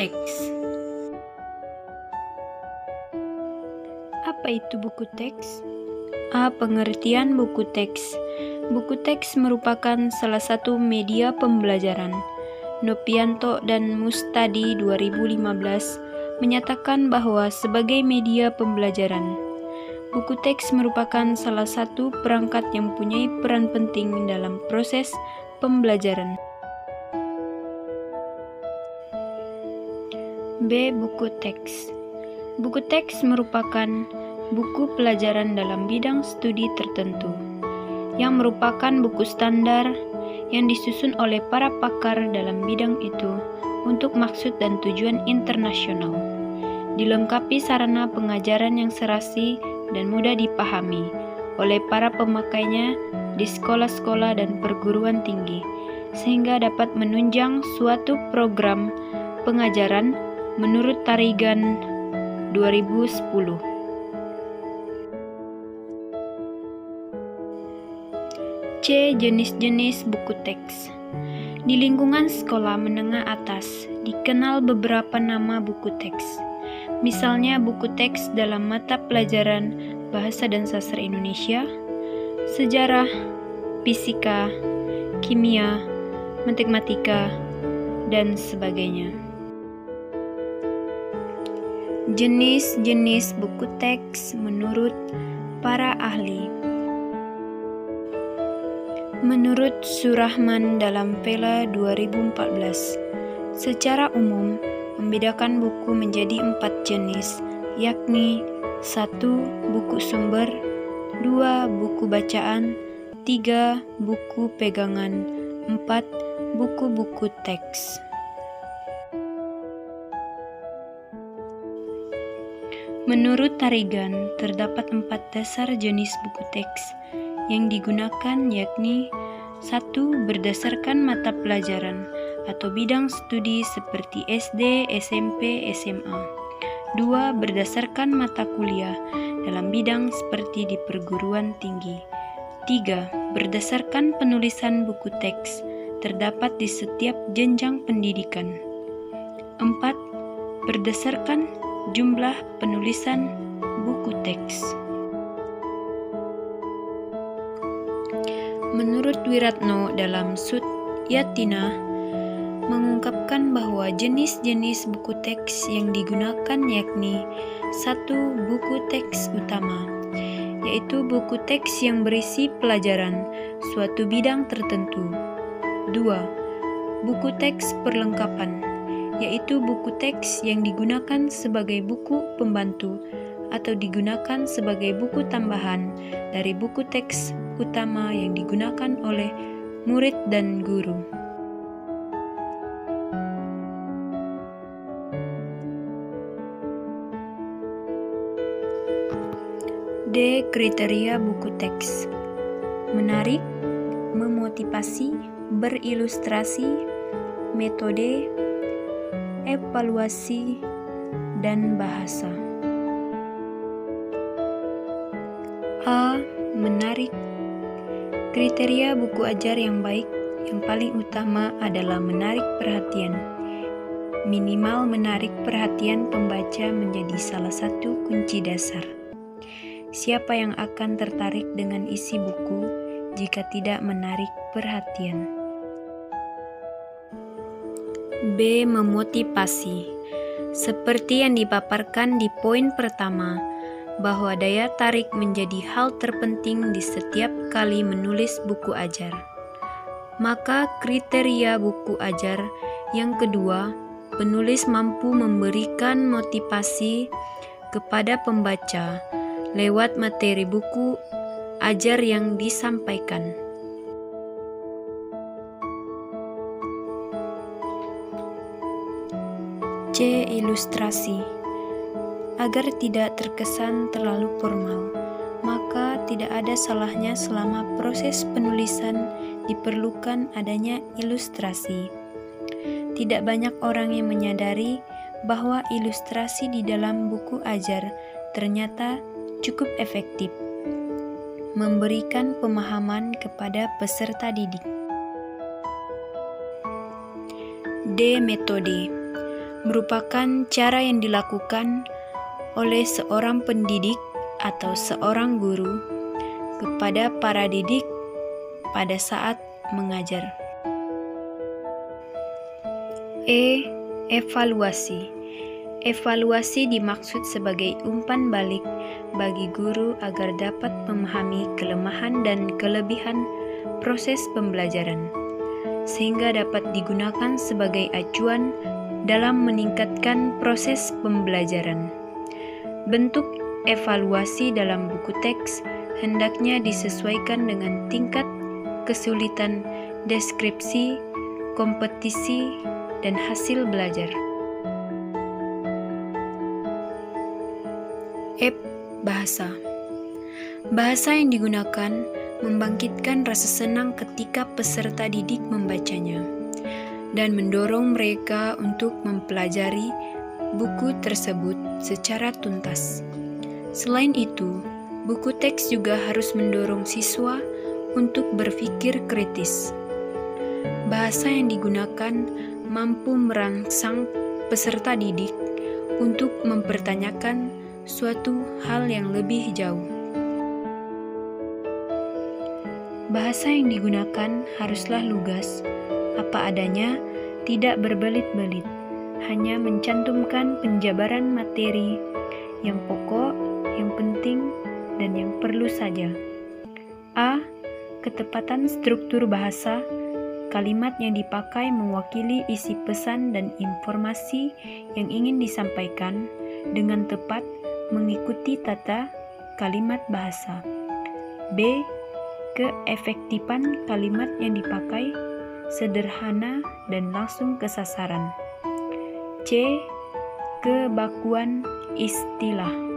teks. Apa itu buku teks? A. Pengertian buku teks. Buku teks merupakan salah satu media pembelajaran. Nopianto dan Mustadi 2015 menyatakan bahwa sebagai media pembelajaran, buku teks merupakan salah satu perangkat yang mempunyai peran penting dalam proses pembelajaran. B. Buku teks. Buku teks merupakan buku pelajaran dalam bidang studi tertentu, yang merupakan buku standar yang disusun oleh para pakar dalam bidang itu untuk maksud dan tujuan internasional, dilengkapi sarana pengajaran yang serasi dan mudah dipahami oleh para pemakainya di sekolah-sekolah dan perguruan tinggi, sehingga dapat menunjang suatu program pengajaran menurut Tarigan 2010. C. Jenis-jenis buku teks. Di lingkungan sekolah menengah atas dikenal beberapa nama buku teks. Misalnya buku teks dalam mata pelajaran Bahasa dan Sastra Indonesia, Sejarah, Fisika, Kimia, Matematika, dan sebagainya. Jenis-jenis buku teks menurut para ahli. Menurut Surahman dalam Vela 2014, secara umum membedakan buku menjadi 4 jenis, yakni 1. Buku sumber, 2. Buku bacaan, 3. Buku pegangan, 4. Buku-buku teks. Menurut Tarigan, terdapat 4 dasar jenis buku teks yang digunakan, yakni 1. Berdasarkan mata pelajaran atau bidang studi seperti SD, SMP, SMA. 2. Berdasarkan mata kuliah dalam bidang seperti di perguruan tinggi. 3. Berdasarkan penulisan buku teks terdapat di setiap jenjang pendidikan. 4. Berdasarkan jumlah penulisan buku teks. Menurut Wiratno dalam Sut Yatina mengungkapkan bahwa jenis-jenis buku teks yang digunakan yakni 1. Buku teks utama, yaitu buku teks yang berisi pelajaran suatu bidang tertentu. 2. Buku teks perlengkapan, yaitu buku teks yang digunakan sebagai buku pembantu atau digunakan sebagai buku tambahan dari buku teks utama yang digunakan oleh murid dan guru. D. Kriteria buku teks: menarik, memotivasi, berilustrasi, metode, evaluasi, dan bahasa. A. Menarik. Kriteria buku ajar yang baik yang paling utama adalah menarik perhatian. Minimal menarik perhatian pembaca menjadi salah satu kunci dasar. Siapa yang akan tertarik dengan isi buku jika tidak menarik perhatian? B. Memotivasi. Seperti yang dipaparkan di poin pertama, bahwa daya tarik menjadi hal terpenting di setiap kali menulis buku ajar. Maka kriteria buku ajar yang kedua, penulis mampu memberikan motivasi kepada pembaca lewat materi buku ajar yang disampaikan. C. Ilustrasi. Agar tidak terkesan terlalu formal, maka tidak ada salahnya selama proses penulisan diperlukan adanya ilustrasi. Tidak banyak orang yang menyadari bahwa ilustrasi di dalam buku ajar ternyata cukup efektif, memberikan pemahaman kepada peserta didik. D. Metode. merupakan cara yang dilakukan oleh seorang pendidik atau seorang guru kepada para didik pada saat mengajar. Evaluasi. Evaluasi dimaksud sebagai umpan balik bagi guru agar dapat memahami kelemahan dan kelebihan proses pembelajaran, sehingga dapat digunakan sebagai acuan dalam meningkatkan proses pembelajaran. Bentuk evaluasi dalam buku teks hendaknya disesuaikan dengan tingkat kesulitan deskripsi, kompetisi, dan hasil belajar. Bahasa. Bahasa yang digunakan membangkitkan rasa senang ketika peserta didik membacanya dan mendorong mereka untuk mempelajari buku tersebut secara tuntas. Selain itu, buku teks juga harus mendorong siswa untuk berpikir kritis. Bahasa yang digunakan mampu merangsang peserta didik untuk mempertanyakan suatu hal yang lebih jauh. Bahasa yang digunakan haruslah lugas, apa adanya, tidak berbelit-belit, hanya mencantumkan penjabaran materi yang pokok, yang penting, dan yang perlu saja. A. Ketepatan struktur bahasa. Kalimat yang dipakai mewakili isi pesan dan informasi yang ingin disampaikan dengan tepat mengikuti tata kalimat bahasa. B. Keefektifan kalimat yang dipakai sederhana dan langsung ke sasaran. C. Kebakuan istilah.